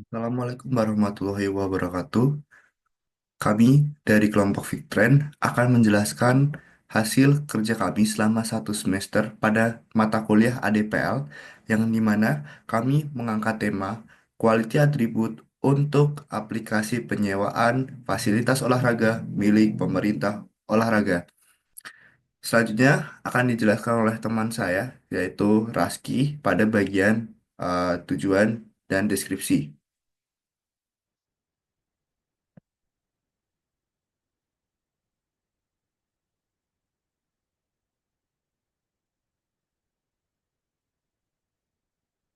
Assalamualaikum warahmatullahi wabarakatuh. Kami dari kelompok Fiktren akan menjelaskan hasil kerja kami selama 1 semester pada mata kuliah ADPL yang dimana kami mengangkat tema Quality Attribute untuk aplikasi penyewaan fasilitas olahraga milik pemerintah olahraga. Selanjutnya akan dijelaskan oleh teman saya yaitu Raski pada bagian tujuan dan deskripsi.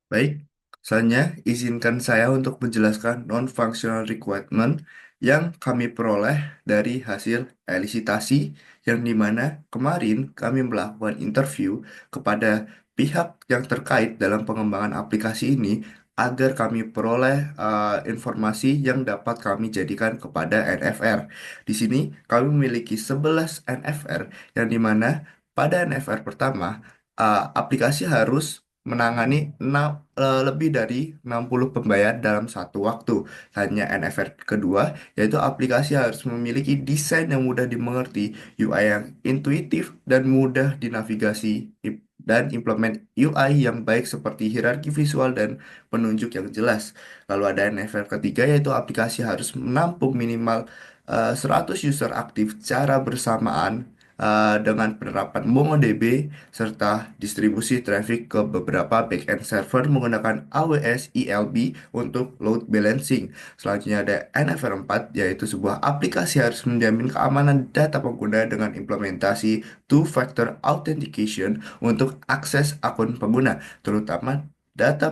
Baik, selanjutnya izinkan saya untuk menjelaskan non-functional requirement yang kami peroleh dari hasil elisitasi yang dimana kemarin kami melakukan interview kepada pihak yang terkait dalam pengembangan aplikasi ini agar kami peroleh informasi yang dapat kami jadikan kepada NFR. Di sini kami memiliki 11 NFR yang dimana pada NFR pertama aplikasi harus menangani lebih dari 60 pembayar dalam satu waktu. Hanya NFR kedua, yaitu aplikasi harus memiliki desain yang mudah dimengerti, UI yang intuitif dan mudah dinavigasi, dan implement UI yang baik seperti hierarki visual dan penunjuk yang jelas. Lalu ada NFR ketiga, yaitu aplikasi harus menampung minimal 100 user aktif secara bersamaan dengan penerapan MongoDB serta distribusi traffic ke beberapa backend server menggunakan AWS ELB untuk load balancing. Selanjutnya ada NFR 4, yaitu sebuah aplikasi harus menjamin keamanan data pengguna dengan implementasi two-factor authentication untuk akses akun pengguna, terutama data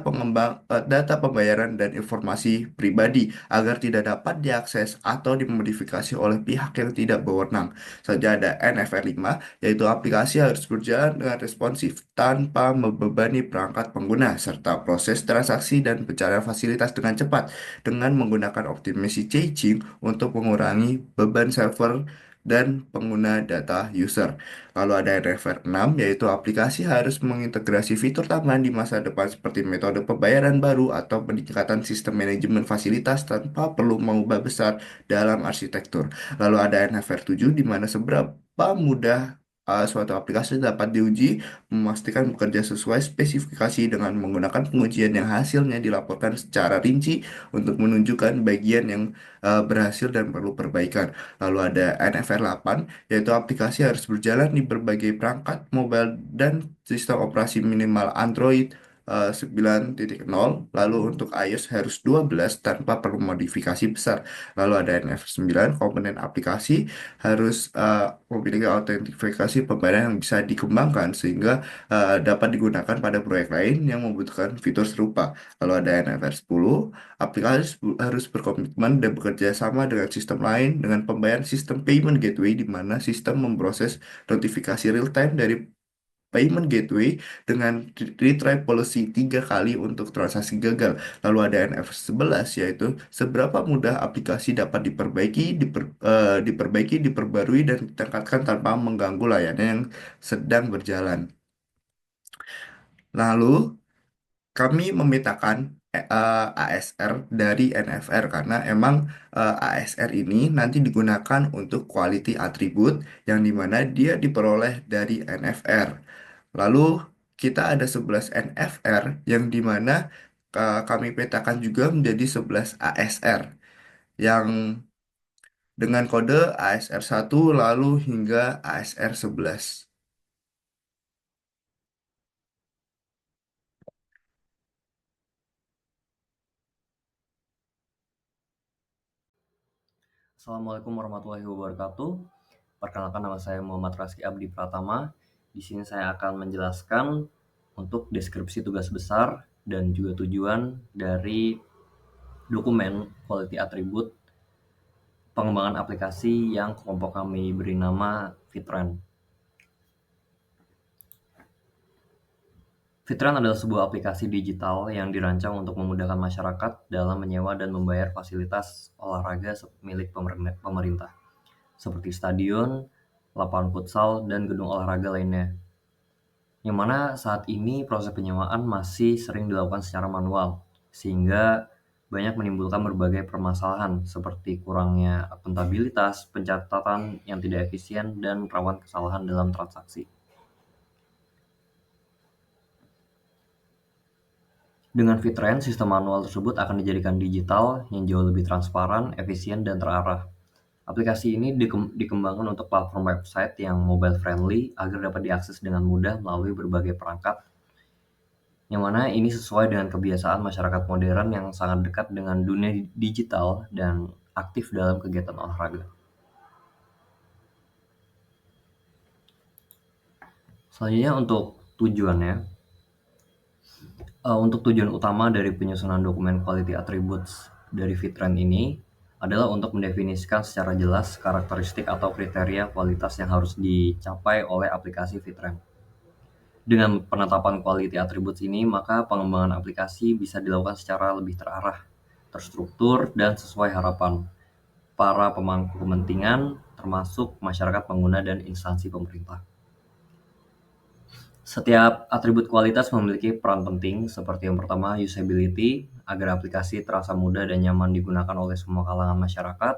pembayaran dan informasi pribadi agar tidak dapat diakses atau dimodifikasi oleh pihak yang tidak berwenang. Saja ada NFR 5, yaitu aplikasi harus berjalan dengan responsif tanpa membebani perangkat pengguna serta proses transaksi dan pencarian fasilitas dengan cepat dengan menggunakan optimasi caching untuk mengurangi beban server dan pengguna data user. Lalu ada NFR 6, yaitu aplikasi harus mengintegrasi fitur tambahan di masa depan seperti metode pembayaran baru atau peningkatan sistem manajemen fasilitas tanpa perlu mengubah besar dalam arsitektur. Lalu ada NFR 7, di mana seberapa mudah suatu aplikasi dapat diuji, memastikan bekerja sesuai spesifikasi dengan menggunakan pengujian yang hasilnya dilaporkan secara rinci untuk menunjukkan bagian yang berhasil dan perlu perbaikan. Lalu ada NFR 8, yaitu aplikasi harus berjalan di berbagai perangkat mobile dan sistem operasi minimal Android 9.0, lalu untuk iOS harus 12 tanpa perlu modifikasi besar. Lalu ada NF9, komponen aplikasi harus memiliki autentifikasi pembayaran yang bisa dikembangkan sehingga dapat digunakan pada proyek lain yang membutuhkan fitur serupa. Lalu ada NFR 10, aplikasi harus berkomitmen dan bekerja sama dengan sistem lain dengan pembayaran sistem payment gateway di mana sistem memproses notifikasi real time dari payment gateway dengan retry policy 3 kali untuk transaksi gagal. Lalu ada NF11, yaitu seberapa mudah aplikasi dapat diperbarui dan ditingkatkan tanpa mengganggu layanan yang sedang berjalan. Lalu kami memetakan ASR dari NFR karena emang ASR ini nanti digunakan untuk quality attribute yang dimana dia diperoleh dari NFR. Lalu kita ada 11 NFR yang dimana kami petakan juga menjadi 11 ASR yang dengan kode ASR 1 lalu hingga ASR 11. Assalamualaikum warahmatullahi wabarakatuh. Perkenalkan, nama saya Muhammad Raski Abdi Pratama. Di sini saya akan menjelaskan untuk deskripsi tugas besar dan juga tujuan dari dokumen quality attribute pengembangan aplikasi yang kelompok kami beri nama Fitran. Fitran adalah sebuah aplikasi digital yang dirancang untuk memudahkan masyarakat dalam menyewa dan membayar fasilitas olahraga milik pemerintah, seperti stadion, lapangan futsal, dan gedung olahraga lainnya. Yang mana saat ini proses penyewaan masih sering dilakukan secara manual, sehingga banyak menimbulkan berbagai permasalahan seperti kurangnya akuntabilitas, pencatatan yang tidak efisien, dan rawan kesalahan dalam transaksi. Dengan Fitren, sistem manual tersebut akan dijadikan digital yang jauh lebih transparan, efisien, dan terarah. Aplikasi ini dikembangkan untuk platform website yang mobile friendly agar dapat diakses dengan mudah melalui berbagai perangkat, yang mana ini sesuai dengan kebiasaan masyarakat modern yang sangat dekat dengan dunia digital dan aktif dalam kegiatan olahraga. Selanjutnya untuk tujuan utama dari penyusunan dokumen quality attributes dari Fitren ini adalah untuk mendefinisikan secara jelas karakteristik atau kriteria kualitas yang harus dicapai oleh aplikasi Fitren. Dengan penetapan quality attributes ini, maka pengembangan aplikasi bisa dilakukan secara lebih terarah, terstruktur, dan sesuai harapan para pemangku kepentingan, termasuk masyarakat pengguna dan instansi pemerintah. Setiap atribut kualitas memiliki peran penting, seperti yang pertama, usability, agar aplikasi terasa mudah dan nyaman digunakan oleh semua kalangan masyarakat.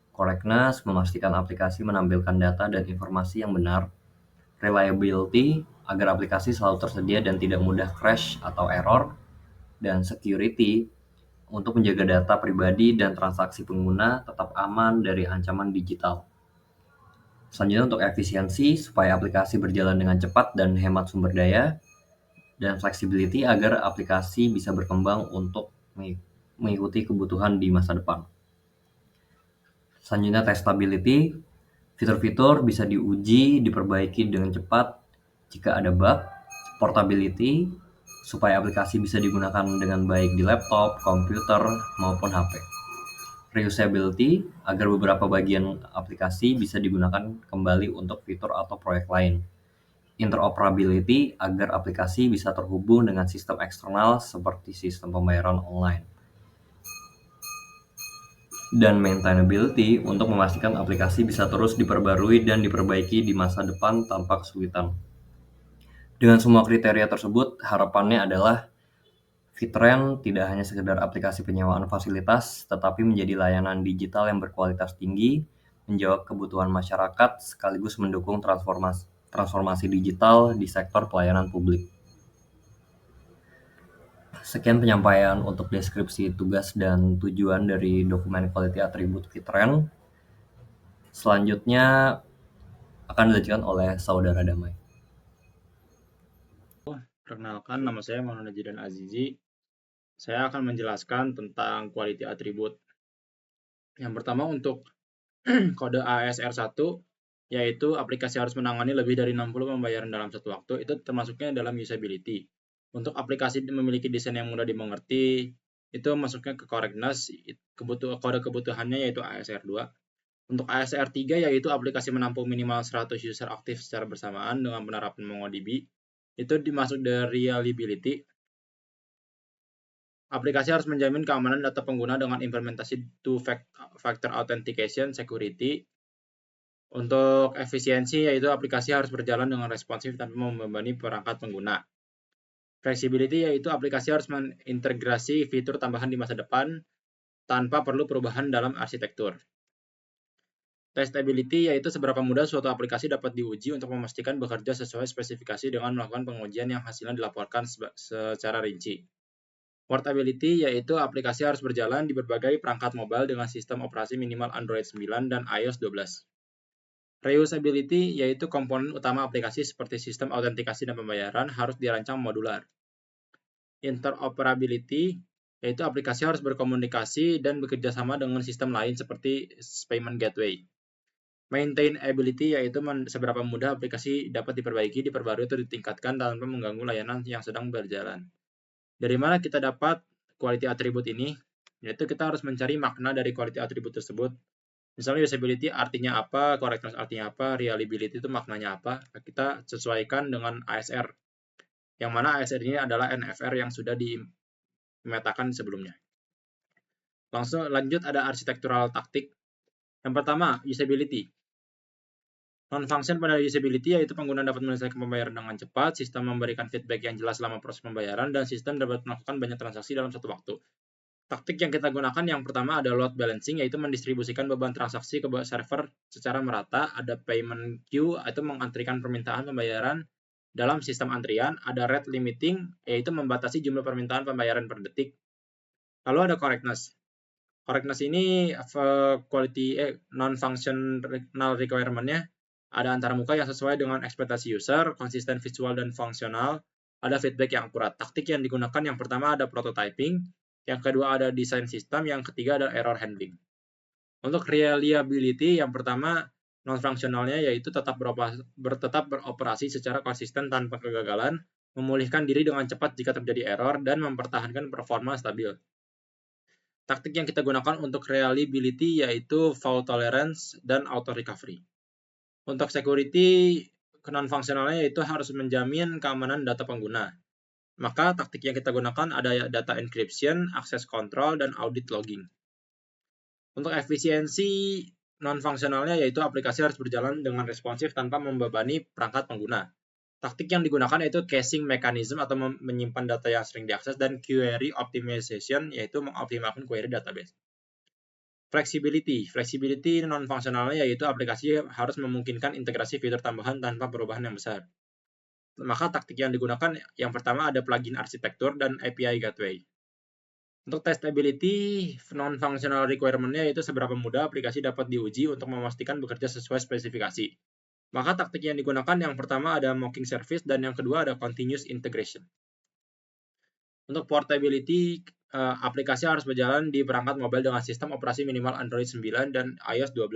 Correctness, memastikan aplikasi menampilkan data dan informasi yang benar. Reliability, agar aplikasi selalu tersedia dan tidak mudah crash atau error. Dan security, untuk menjaga data pribadi dan transaksi pengguna tetap aman dari ancaman digital. Selanjutnya untuk efisiensi, supaya aplikasi berjalan dengan cepat dan hemat sumber daya, dan flexibility agar aplikasi bisa berkembang untuk mengikuti kebutuhan di masa depan. Selanjutnya testability, fitur-fitur bisa diuji, diperbaiki dengan cepat jika ada bug. Portability, supaya aplikasi bisa digunakan dengan baik di laptop, komputer, maupun HP. Reusability, agar beberapa bagian aplikasi bisa digunakan kembali untuk fitur atau proyek lain. Interoperability, agar aplikasi bisa terhubung dengan sistem eksternal seperti sistem pembayaran online. Dan maintainability, untuk memastikan aplikasi bisa terus diperbarui dan diperbaiki di masa depan tanpa kesulitan. Dengan semua kriteria tersebut, harapannya adalah Fitren tidak hanya sekedar aplikasi penyewaan fasilitas, tetapi menjadi layanan digital yang berkualitas tinggi, menjawab kebutuhan masyarakat, sekaligus mendukung transformasi digital di sektor pelayanan publik. Sekian penyampaian untuk deskripsi tugas dan tujuan dari dokumen quality attribute Fitren. Selanjutnya akan dilanjutkan oleh Saudara Damai. Perkenalkan, nama saya Maulana Jidan Azizi. Saya akan menjelaskan tentang quality attribute. Yang pertama untuk kode ASR1, yaitu aplikasi harus menangani lebih dari 60 pembayaran dalam satu waktu, itu termasuknya dalam usability. Untuk aplikasi memiliki desain yang mudah dimengerti, itu masuknya ke correctness, kode kebutuhannya yaitu ASR2. Untuk ASR3 yaitu aplikasi menampung minimal 100 user aktif secara bersamaan dengan penerapan MongoDB, itu dimasuk dari reliability. Aplikasi harus menjamin keamanan data pengguna dengan implementasi two-factor authentication security. Untuk efisiensi, yaitu aplikasi harus berjalan dengan responsif tanpa membebani perangkat pengguna. Flexibility, yaitu aplikasi harus mengintegrasi fitur tambahan di masa depan tanpa perlu perubahan dalam arsitektur. Testability, yaitu seberapa mudah suatu aplikasi dapat diuji untuk memastikan bekerja sesuai spesifikasi dengan melakukan pengujian yang hasilnya dilaporkan secara rinci. Portability, yaitu aplikasi harus berjalan di berbagai perangkat mobile dengan sistem operasi minimal Android 9 dan iOS 12. Reusability, yaitu komponen utama aplikasi seperti sistem autentikasi dan pembayaran harus dirancang modular. Interoperability, yaitu aplikasi harus berkomunikasi dan bekerja sama dengan sistem lain seperti payment gateway. Maintainability, yaitu seberapa mudah aplikasi dapat diperbaiki, diperbarui, atau ditingkatkan tanpa mengganggu layanan yang sedang berjalan. Dari mana kita dapat quality attribute ini? Yaitu kita harus mencari makna dari quality attribute tersebut. Misalnya usability artinya apa, correctness artinya apa, reliability itu maknanya apa. Kita sesuaikan dengan ASR. Yang mana ASR ini adalah NFR yang sudah dimetakan sebelumnya. Langsung lanjut ada architectural taktik. Yang pertama, usability. Non-function pada usability yaitu pengguna dapat menyelesaikan pembayaran dengan cepat, sistem memberikan feedback yang jelas selama proses pembayaran, dan sistem dapat melakukan banyak transaksi dalam satu waktu. Taktik yang kita gunakan yang pertama ada load balancing, yaitu mendistribusikan beban transaksi ke server secara merata. Ada payment queue, yaitu mengantrikan permintaan pembayaran dalam sistem antrian. Ada rate limiting, yaitu membatasi jumlah permintaan pembayaran per detik. Lalu ada correctness. Correctness ini quality non-functional requirement-nya ada antar muka yang sesuai dengan ekspektasi user, konsisten visual dan fungsional, ada feedback yang akurat. Taktik yang digunakan yang pertama ada prototyping, yang kedua ada desain sistem, yang ketiga ada error handling. Untuk reliability yang pertama non-fungsionalnya yaitu tetap beroperasi secara konsisten tanpa kegagalan, memulihkan diri dengan cepat jika terjadi error, dan mempertahankan performa stabil. Taktik yang kita gunakan untuk reliability yaitu fault tolerance dan auto recovery. Untuk security non-fungsionalnya yaitu harus menjamin keamanan data pengguna. Maka taktik yang kita gunakan ada data encryption, access control, dan audit logging. Untuk efisiensi non-fungsionalnya yaitu aplikasi harus berjalan dengan responsif tanpa membebani perangkat pengguna. Taktik yang digunakan yaitu caching mechanism atau menyimpan data yang sering diakses, dan query optimization yaitu mengoptimalkan query database. Flexibility non-fungsionalnya yaitu aplikasi harus memungkinkan integrasi fitur tambahan tanpa perubahan yang besar. Maka taktik yang digunakan yang pertama ada plugin arsitektur dan API gateway. Untuk testability non-functional requirement-nya yaitu seberapa mudah aplikasi dapat diuji untuk memastikan bekerja sesuai spesifikasi. Maka taktik yang digunakan yang pertama ada mocking service dan yang kedua ada continuous integration. Untuk portability, aplikasi harus berjalan di perangkat mobile dengan sistem operasi minimal Android 9 dan iOS 12.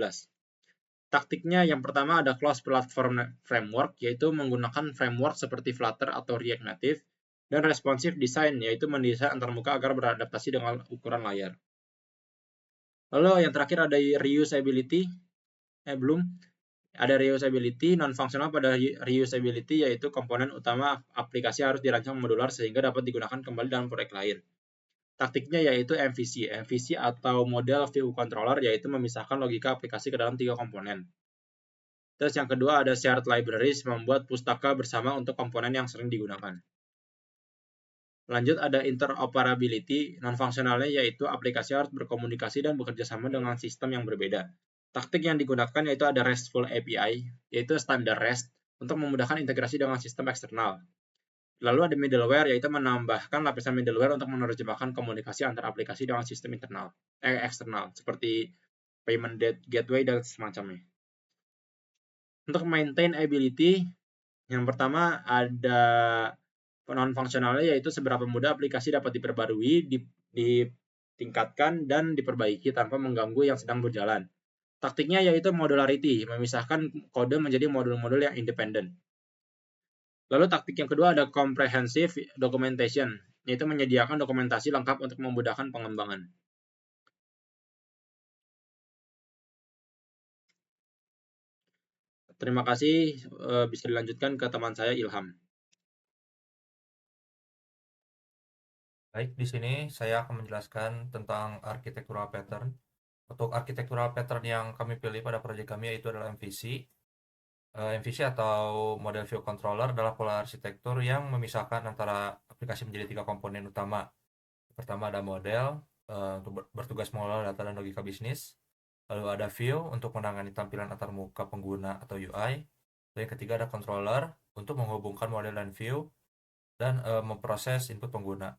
Taktiknya yang pertama ada closed platform framework, yaitu menggunakan framework seperti Flutter atau React Native, dan responsive design, yaitu mendesain antarmuka agar beradaptasi dengan ukuran layar. Lalu yang terakhir ada reusability, ada reusability non-fungsional. Pada reusability yaitu komponen utama aplikasi harus dirancang modular sehingga dapat digunakan kembali dalam proyek lain. Taktiknya yaitu MVC atau model view controller, yaitu memisahkan logika aplikasi ke dalam 3 komponen. Terus yang kedua ada shared libraries, membuat pustaka bersama untuk komponen yang sering digunakan. Lanjut ada interoperability, non-fungsionalnya yaitu aplikasi harus berkomunikasi dan bekerja sama dengan sistem yang berbeda. Taktik yang digunakan yaitu ada RESTful API, yaitu standar REST, untuk memudahkan integrasi dengan sistem eksternal. Lalu ada middleware, yaitu menambahkan lapisan middleware untuk menerjemahkan komunikasi antar aplikasi dengan sistem eksternal, seperti payment gateway dan semacamnya. Untuk maintainability, yang pertama ada non-fungsionalnya yaitu seberapa mudah aplikasi dapat diperbarui, ditingkatkan, dan diperbaiki tanpa mengganggu yang sedang berjalan. Taktiknya yaitu modularity, memisahkan kode menjadi modul-modul yang independen. Lalu taktik yang kedua ada comprehensive documentation, yaitu menyediakan dokumentasi lengkap untuk memudahkan pengembangan. Terima kasih, bisa dilanjutkan ke teman saya Ilham. Baik, di sini saya akan menjelaskan tentang architectural pattern. Untuk architectural pattern yang kami pilih pada proyek kami yaitu adalah MVC. MVC atau Model View Controller adalah pola arsitektur yang memisahkan antara aplikasi menjadi 3 komponen utama. Pertama ada model untuk bertugas mengelola data dan logika bisnis. Lalu ada view untuk menangani tampilan antarmuka pengguna atau UI. Lalu yang ketiga ada controller untuk menghubungkan model dan view dan memproses input pengguna.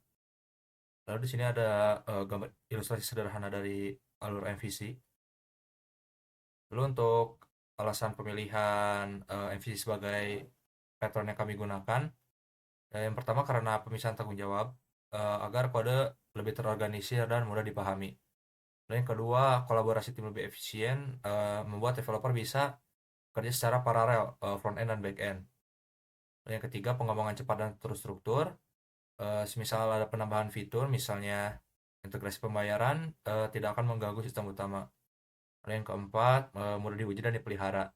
Lalu di sini ada gambar ilustrasi sederhana dari alur MVC. Lalu untuk alasan pemilihan MVC sebagai pattern yang kami gunakan, yang pertama karena pemisahan tanggung jawab agar kode lebih terorganisir dan mudah dipahami. Lalu yang kedua, kolaborasi tim lebih efisien, membuat developer bisa kerja secara paralel front end dan back end. Lalu yang ketiga, pengembangan cepat dan terstruktur. Semisal ada penambahan fitur, misalnya integrasi pembayaran, tidak akan mengganggu sistem utama. Lalu yang keempat, mudah diuji dan dipelihara.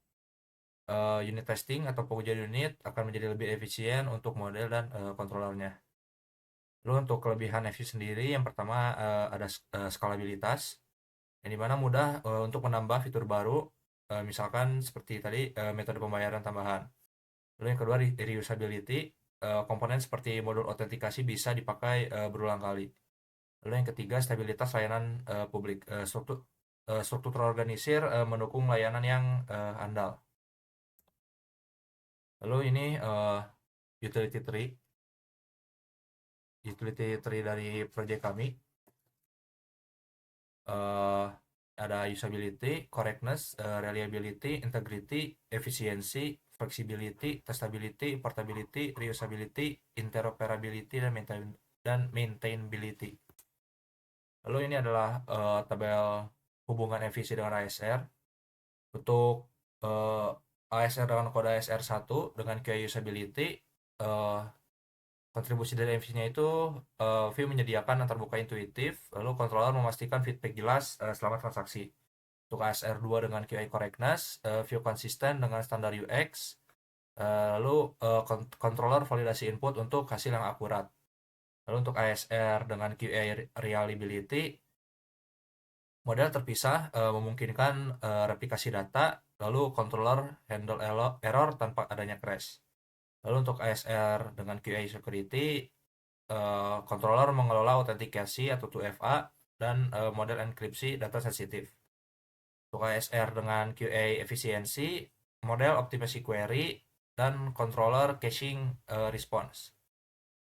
Unit testing atau pengujian unit akan menjadi lebih efisien untuk model dan kontrolernya. Lalu untuk kelebihan FVC sendiri, yang pertama ada skalabilitas, yang dimana mudah untuk menambah fitur baru, misalkan seperti tadi metode pembayaran tambahan. Lalu yang kedua reusability, komponen seperti modul autentikasi bisa dipakai berulang kali. Lalu yang ketiga, stabilitas layanan publik. Struktur terorganisir mendukung layanan yang andal. Lalu ini utility tree. Utility tree dari project kami. Ada usability, correctness, reliability, integrity, efficiency, flexibility, testability, portability, reusability, interoperability, dan maintainability. Lalu ini adalah tabel hubungan FVC dengan ASR. Untuk ASR dengan kode ASR 1 dengan QA usability, kontribusi dari MVC-nya itu view menyediakan yang terbuka intuitif, lalu controller memastikan feedback jelas selama transaksi. Untuk ASR 2 dengan QA correctness, view konsisten dengan standar UX, lalu controller validasi input untuk hasil yang akurat. Lalu untuk ASR dengan QA reliability, model terpisah memungkinkan replikasi data, lalu controller handle error tanpa adanya crash. Lalu untuk ASR dengan QA security, controller mengelola autentikasi atau 2FA dan model enkripsi data sensitif. Untuk ASR dengan QA efisiensi, model optimasi query, dan controller caching response.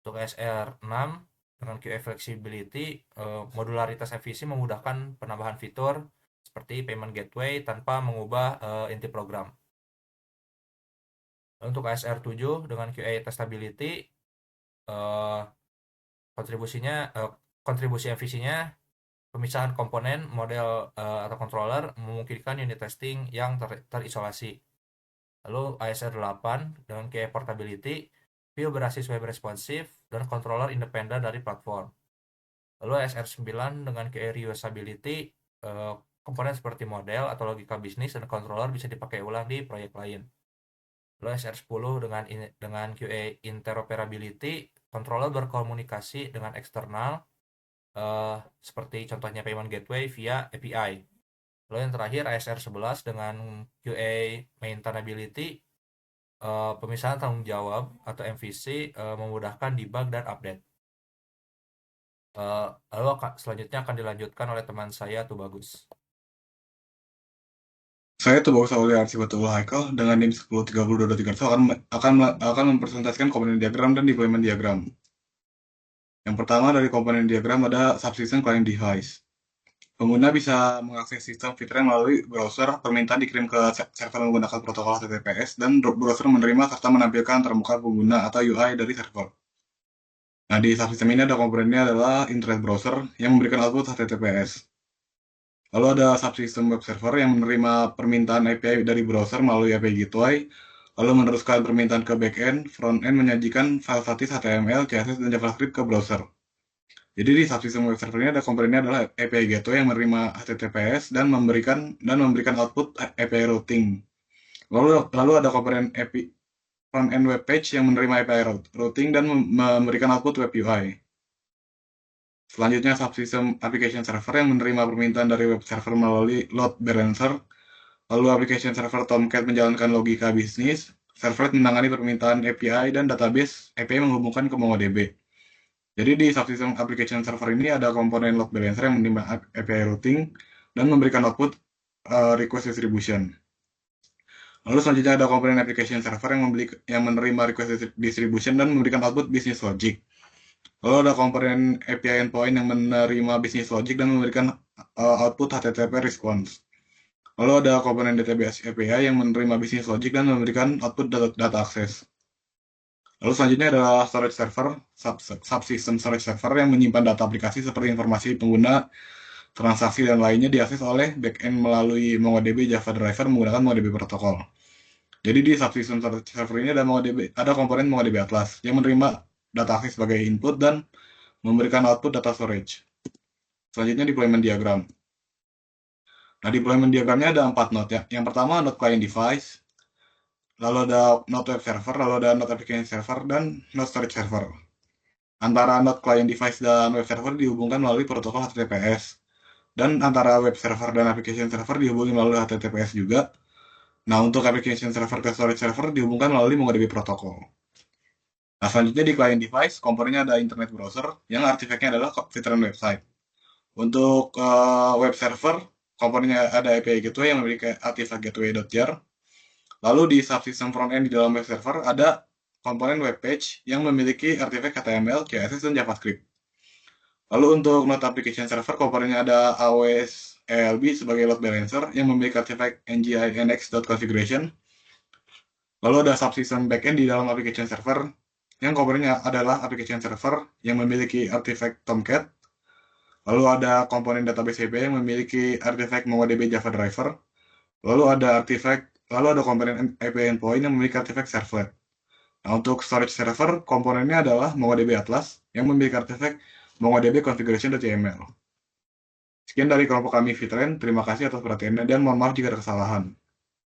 Untuk ASR 6 dengan QA flexibility, modularitas FVC memudahkan penambahan fitur seperti payment gateway tanpa mengubah inti program. Untuk ASR 7 dengan QA testability, kontribusi FVC-nya pemisahan komponen, model atau controller memungkinkan unit testing yang terisolasi. Lalu ASR 8 dengan QA portability, view berbasis web responsif, dan controller independen dari platform. Lalu ASR 9 dengan QA reusability, komponen seperti model atau logika bisnis dan controller bisa dipakai ulang di proyek lain. Lalu ASR 10 dengan QA interoperability, controller berkomunikasi dengan eksternal, seperti contohnya payment gateway via API. Lalu yang terakhir ASR 11 dengan QA maintainability, pemisahan tanggung jawab atau MVC memudahkan debug dan update. Lalu selanjutnya akan dilanjutkan oleh teman saya Tubagus. Saya Tubagus Aulia Arsibatul Haikal dengan NIM 10302231 akan mempresentasikan komponen diagram dan deployment diagram. Yang pertama dari komponen diagram ada subsystem client device. Pengguna bisa mengakses sistem Fitreng melalui browser, permintaan dikirim ke server menggunakan protokol HTTPS, dan browser menerima serta menampilkan termuka pengguna atau UI dari server. Nah, di subsystem ini ada komponennya adalah internet browser yang memberikan output HTTPS. Lalu ada subsystem web server yang menerima permintaan API dari browser melalui API Gateway, lalu meneruskan permintaan ke backend, frontend menyajikan file statis HTML, CSS, dan JavaScript ke browser. Jadi di subsystem web server ini ada komponennya adalah API Gateway yang menerima HTTPS dan memberikan output API routing. Lalu ada komponen API front-end web page yang menerima API routing dan memberikan output web UI. Selanjutnya subsystem application server yang menerima permintaan dari web server melalui load balancer. Lalu application server Tomcat menjalankan logika bisnis. Servlet menangani permintaan API dan database API menghubungkan ke MongoDB. Jadi di subsystem application server ini ada komponen load balancer yang menerima API routing dan memberikan output request distribution. Lalu selanjutnya ada komponen application server yang menerima request distribution dan memberikan output business logic. Lalu ada komponen API endpoint yang menerima business logic dan memberikan output HTTP response. Lalu ada komponen database API yang menerima business logic dan memberikan output data access. Lalu selanjutnya adalah storage server, subsystem storage server yang menyimpan data aplikasi seperti informasi pengguna, transaksi, dan lainnya diakses oleh backend melalui MongoDB Java driver menggunakan MongoDB protokol. Jadi di subsystem storage server ini ada komponen MongoDB Atlas yang menerima data akses sebagai input dan memberikan output data storage. Selanjutnya deployment diagram. Nah, deployment diagramnya ada 4 node ya. Yang pertama node client device, lalu ada node web server, lalu ada node application server, dan node storage server. Antara node client device dan web server dihubungkan melalui protokol HTTPS. Dan antara web server dan application server dihubungi melalui HTTPS juga. Nah, untuk application server ke storage server dihubungkan melalui MongoDB protokol. Nah, selanjutnya di client device, komponennya ada internet browser yang artifaknya adalah Fitreng website. Untuk web server, komponennya ada API Gateway yang memiliki artifact gateway.jar. Lalu di subsystem frontend di dalam web server ada komponen web page yang memiliki artifact HTML, CSS, dan JavaScript. Lalu untuk Node Application Server, komponennya ada AWS ELB sebagai load balancer yang memiliki artifact nginx.configuration. Lalu ada subsystem backend di dalam application server yang komponennya adalah application server yang memiliki artifact Tomcat. Lalu ada komponen database API yang memiliki artifact MongoDB Java Driver. Lalu ada komponen API endpoint yang memiliki artifact servlet. Nah, untuk storage server, komponennya adalah MongoDB Atlas yang memiliki artifact MongoDB configuration.yml. Sekian dari kelompok kami Fitren, terima kasih atas perhatiannya dan mohon maaf jika ada kesalahan.